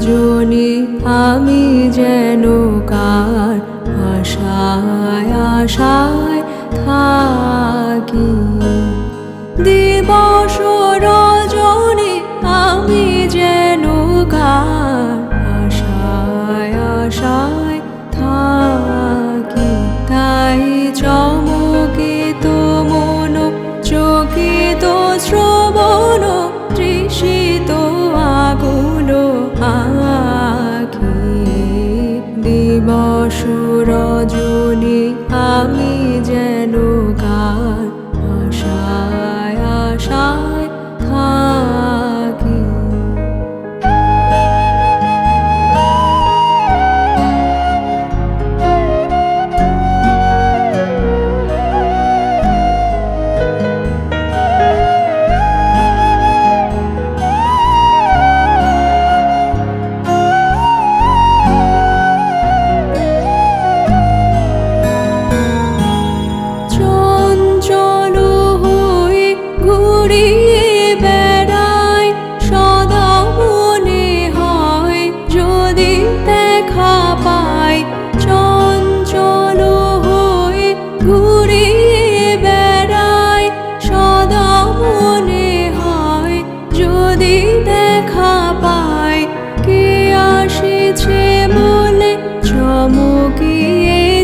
রজনী আমি যেন কার আশায় আশায় থাকি। দিবস রজনী আমি যেন কার আশায় আশায় থাকি। তাই চমকিত মন চকিত শ্রবণ তৃষিত আকুল আঁখি। দিবস রজনী আমি যেন কার আশায় আশায় থাকি।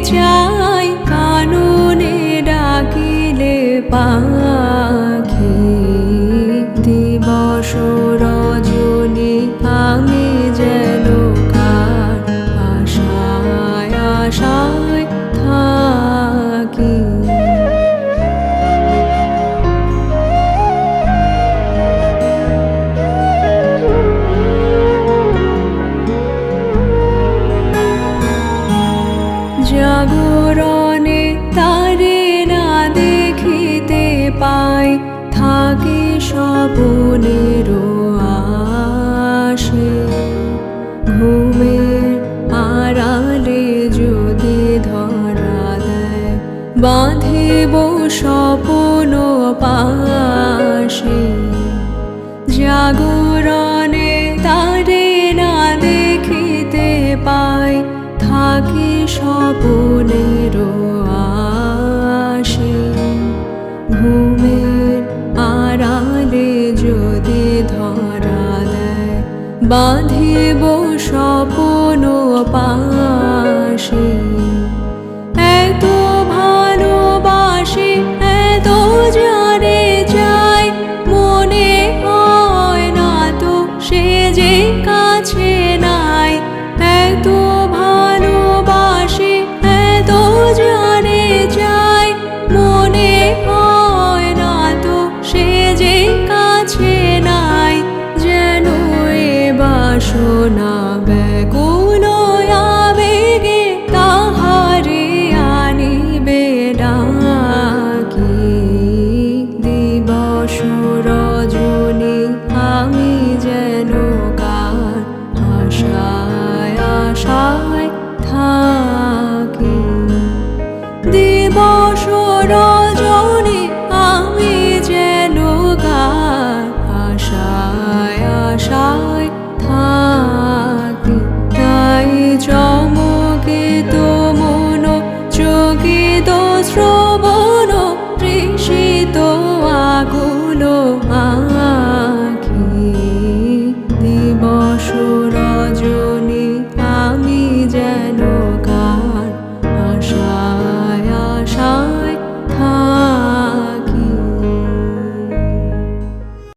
চাই কাননে ডাকিলে পাখি। দিবস রজনী আমি যেন কার আশায় আশায় থাকি। জাগরণে তারে না দেখিতে পাই থাকি স্বপনের আশে। ঘুমের আড়ালে যদি ধরা দেয় বাঁধিব স্বপন পাশে। জাগরণে তারে না দেখিতে পাই থাকি স্বপনের আশে। ঘুমের আড়ালে যদি ধরা দেয় বাঁধে